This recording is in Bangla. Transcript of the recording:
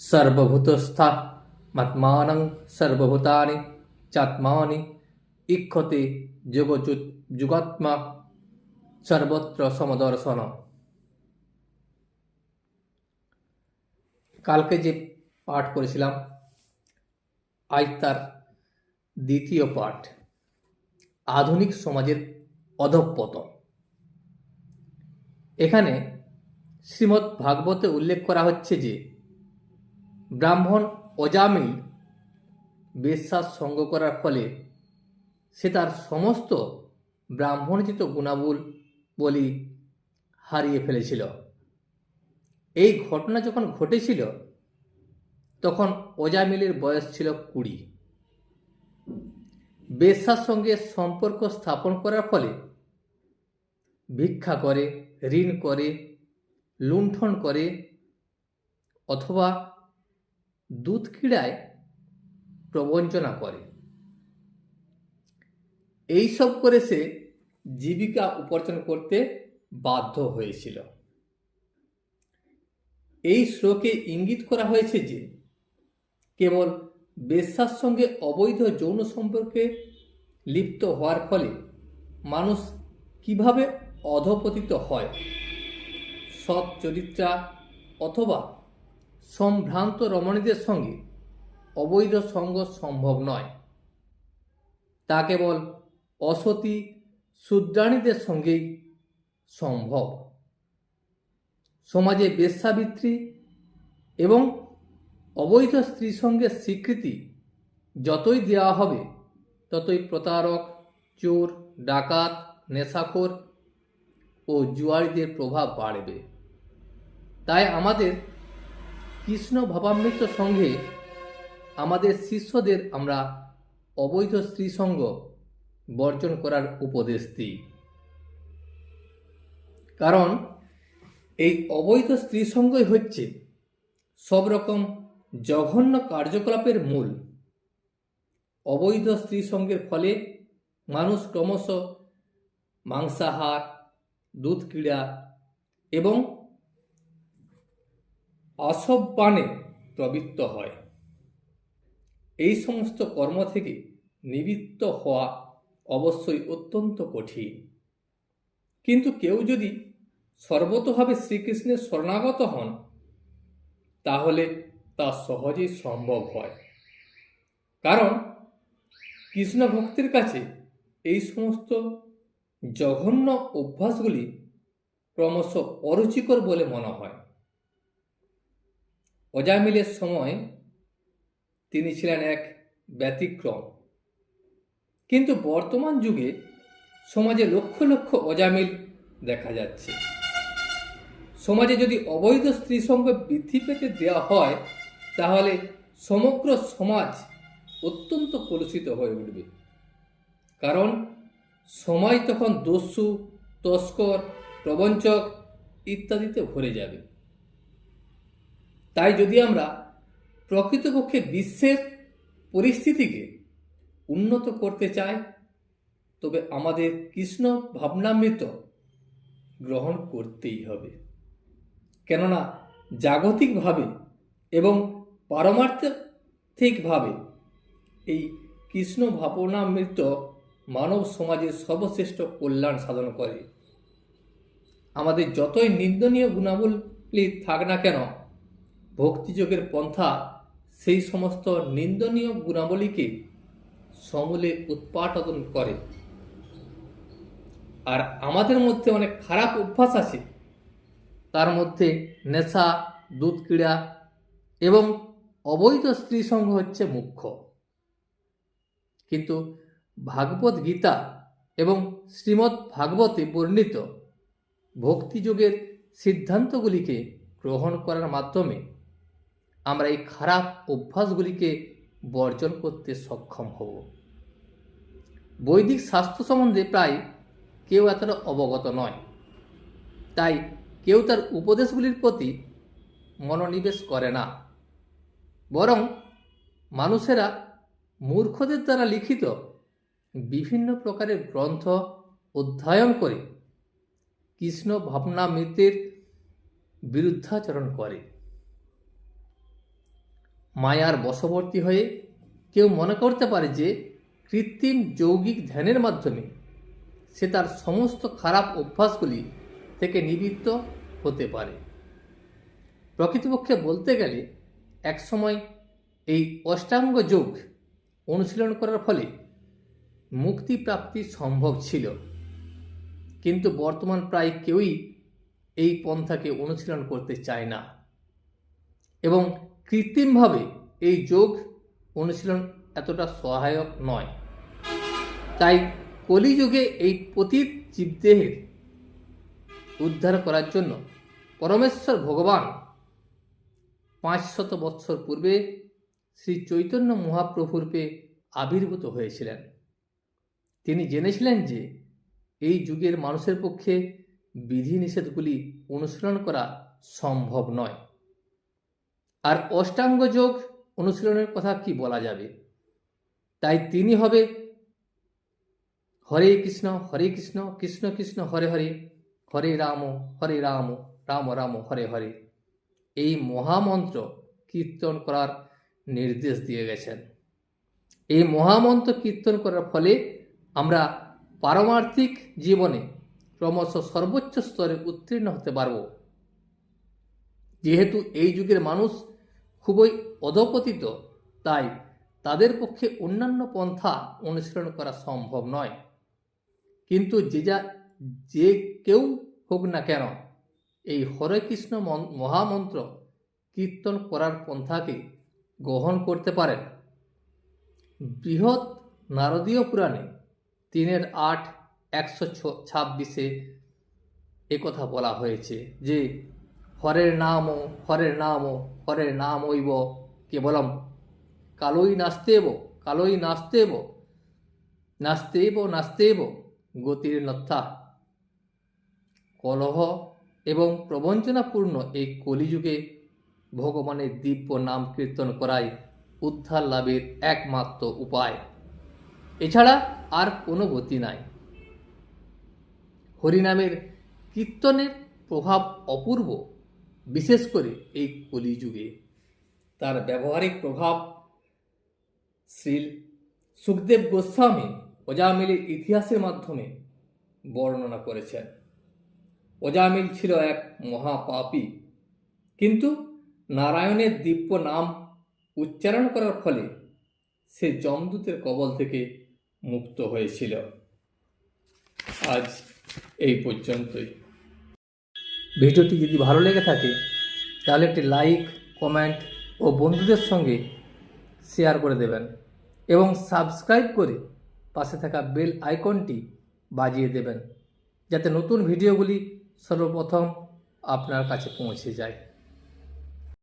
সর্বভূতস্থাত্মানং সর্বভূতানি চাত্মানি ইক্ষতে যোগচ্যুত যুগাত্মা সর্বত্র সমদর্শন। কালকে যে পাঠ করেছিলাম আজ তার দ্বিতীয় পাঠ, আধুনিক সমাজের অধঃপতন। এখানে শ্রীমদ্ ভাগবতে উল্লেখ করা হচ্ছে যে ব্রাহ্মণ অজামিল বেশ্যার সঙ্গ করার ফলে সে তার সমস্ত ব্রাহ্মণোচিত গুণাবলী হারিয়ে ফেলেছিল। এই ঘটনা যখন ঘটেছিল তখন অজামিলের বয়স ছিল 20। বেশ্যার সঙ্গে সম্পর্ক স্থাপন করার ফলে ভিক্ষা করে, ঋণ করে, লুণ্ঠন করে অথবা দুধ ক্রীড়ায় প্রবঞ্চনা করে। এইসব করে সে জীবিকা উপার্জন করতে বাধ্য হয়েছিল। এই শ্লোকে ইঙ্গিত করা হয়েছে যে কেবল বেশ্যার সঙ্গে অবৈধ যৌন সম্পর্কে লিপ্ত হওয়ার ফলে মানুষ কিভাবে অধঃপতিত হয়। সৎ চরিত্রা অথবা সম্ভ্রান্ত রমণীদের সঙ্গে অবৈধ সঙ্গ সম্ভব নয়, তা কেবল অসতী শূদ্রাণীদের সঙ্গেই সম্ভব। সমাজে বেশ্যাবৃত্তি এবং অবৈধ স্ত্রী সঙ্গের স্বীকৃতি যতই দেওয়া হবে ততই প্রতারক, চোর, ডাকাত, নেশাখোর ও জুয়ারিদের প্রভাব বাড়বে। তাই আমাদের কৃষ্ণ ভাবামৃত সঙ্গে আমাদের শিষ্যদের আমরা অবৈধ স্ত্রী সঙ্গ বর্জন করার উপদেশ দিই। কারণ এই অবৈধ স্ত্রী সঙ্গই হচ্ছে সব রকম জঘন্য কার্যকলাপের মূল। অবৈধ স্ত্রী সঙ্গের ফলে মানুষ ক্রমশ মাংসাহার, দুধ ক্রীড়া এবং অসবপানে প্রবৃত্ত হয়। এই সমস্ত কর্ম থেকে নিবৃত্ত হওয়া অবশ্যই অত্যন্ত কঠিন। কিন্তু কেউ যদি সর্বতোভাবে শ্রীকৃষ্ণের শরণাগত হন তাহলে তা সহজেই সম্ভব হয়। কারণ কৃষ্ণ ভক্তির কাছে এই সমস্ত জঘন্য অভ্যাসগুলি ক্রমশ অরুচিকর বলে মনে হয়। অজামিলের সময় তিনি ছিলেন এক ব্যতিক্রম, কিন্তু বর্তমান যুগে সমাজে লক্ষ লক্ষ অজামিল দেখা যাচ্ছে। সমাজে যদি অবৈধ স্ত্রী সঙ্গ বৃদ্ধি পেতে দেওয়া হয় তাহলে সমগ্র সমাজ অত্যন্ত কলুষিত হয়ে উঠবে। কারণ সমাজ তখন দস্যু, তস্কর, প্রবঞ্চক ইত্যাদিতে ভরে যাবে। তাই যদি আমরা প্রকৃতপক্ষে বিশ্বের পরিস্থিতিকে উন্নত করতে চাই তবে আমাদের কৃষ্ণ ভাবনামৃত গ্রহণ করতেই হবে। কেননা জাগতিকভাবে এবং পারমার্থিকভাবে এই কৃষ্ণ ভাবনামৃত মানব সমাজের সর্বশ্রেষ্ঠ কল্যাণ সাধন করে। আমাদের যতই নিন্দনীয় গুণাবলী থাক না কেন, ভক্তিযোগের পন্থা সেই সমস্ত নিন্দনীয় গুণাবলীকে সমূলে উৎপাটন করে। আর আমাদের মধ্যে অনেক খারাপ অভ্যাস আছে, তার মধ্যে নেশা, দুধ ক্রীড়া এবং অবৈধ স্ত্রী সঙ্গ হচ্ছে মুখ্য। কিন্তু ভাগবত গীতা এবং শ্রীমদ্ ভাগবতে বর্ণিত ভক্তিযোগের সিদ্ধান্তগুলিকে গ্রহণ করার মাধ্যমে আমরা এই খারাপ অভ্যাসগুলিকে বর্জন করতে সক্ষম হব। বৈদিক শাস্ত্র সম্বন্ধে প্রায় কেউ এতটা অবগত নয়, তাই কেউ তার উপদেশগুলির প্রতি মনোনিবেশ করে না। বরং মানুষেরা মূর্খদের দ্বারা লিখিত বিভিন্ন প্রকারের গ্রন্থ অধ্যয়ন করে কৃষ্ণ ভাবনামৃতের বিরুদ্ধাচরণ করে। মায়ার বশবর্তী হয়ে কেউ মনে করতে পারে যে কৃত্রিম যৌগিক ধ্যানের মাধ্যমে সে তার সমস্ত খারাপ অভ্যাসগুলি থেকে নিবৃত্ত হতে পারে। প্রকৃতপক্ষে বলতে গেলে একসময় এই অষ্টাঙ্গ যোগ অনুশীলন করার ফলে মুক্তি প্রাপ্তি সম্ভব ছিল, কিন্তু বর্তমান প্রায় কেউই এই পন্থাকে অনুশীলন করতে চায় না এবং কৃত্রিমভাবে এই যোগ অনুশীলন এতটা সহায়ক নয়। তাই কলিযুগে এই পতিত জীবদেহের উদ্ধার করার জন্য পরমেশ্বর ভগবান 500 বৎসর পূর্বে শ্রী চৈতন্য মহাপ্রভুরূপে আবির্ভূত হয়েছিলেন। তিনি জেনেছিলেন যে এই যুগের মানুষের পক্ষে বিধিনিষেধগুলি অনুশীলন করা সম্ভব নয়। আর অষ্টাঙ্গ যোগ অনুশীলনের কথা কি বলা যাবে। তাই তিনি হবে হরে কৃষ্ণ কৃষ্ণ কৃষ্ণ হরে হরে, হরে রাম রাম রাম হরে হরে, এই মহামন্ত্র কীর্তন করার নির্দেশ দিয়ে গেছেন। এই মহামন্ত্র কীর্তন করার ফলে আমরা পারমার্থিক জীবনে ক্রমশ সর্বোচ্চ স্তরে উত্তীর্ণ হতে পারব। যেহেতু এই যুগের মানুষ খুবই অধপতিত, তাই তাদের পক্ষে অন্যান্য পন্থা অনুসরণ করা সম্ভব নয়। কিন্তু যে কেউ হোক না কেন এই হরে কৃষ্ণ মহামন্ত্র কীর্তন করার পন্থাকে গ্রহণ করতে পারেন। বৃহৎ নারদীয় পুরাণে 3:8-126 একথা বলা হয়েছে যে হরের নাম ঐব কেবলম কালোই নাস্তেব গতির নথা। কলহ এবং প্রবঞ্চনাপূর্ণ এই কলিযুগে ভগবানের দিব্য নাম কীর্তন করাই উদ্ধার লাভের একমাত্র উপায়, এছাড়া আর কোনো গতি নাই। হরিনামের কীর্তনের প্রভাব অপূর্ব, বিশেষ করে এই কলিযুগে। তার ব্যবহারিক প্রভাব শ্রী সুখদেব গোস্বামী অজামিলের ইতিহাসের মাধ্যমে বর্ণনা করেছেন। অজামিল ছিল এক মহাপাপী, কিন্তু নারায়ণের দিব্য নাম উচ্চারণ করার ফলে সে যমদূতের কবল থেকে মুক্ত হয়েছিল। আজ এই পর্যন্তই। ভিডিওটি যদি ভালো লেগে থাকে তাহলে একটি লাইক, কমেন্ট ও বন্ধুদের সঙ্গে শেয়ার করে দেবেন এবং সাবস্ক্রাইব করে পাশে থাকা বেল আইকনটি বাজিয়ে দেবেন, যাতে নতুন ভিডিওগুলি সর্বপ্রথম আপনার কাছে পৌঁছে যায়।